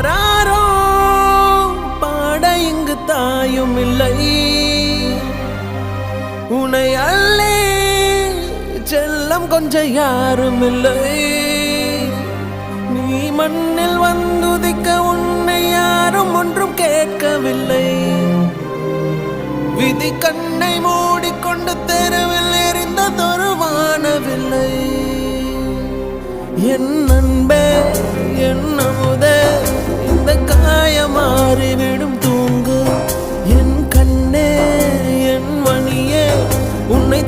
ஆராரோ பாட இங்கு தாயும் இல்லை, உன்னை அல்லே செல்லம் கொஞ்சம் யாரும் இல்லை. நீ மண்ணில் வந்துதிக்க உன்னை யாரும் ஒன்றும் கேட்கவில்லை. விதி கண்ணை மூடிக்கொண்டு தெருவில் எரிந்ததொரு வானவில்லை. என் அன்பே என் அமுதே இந்த காயம் மாறிவிடும் தூங்கு. என் கண்ணே என் மணியே உன்னை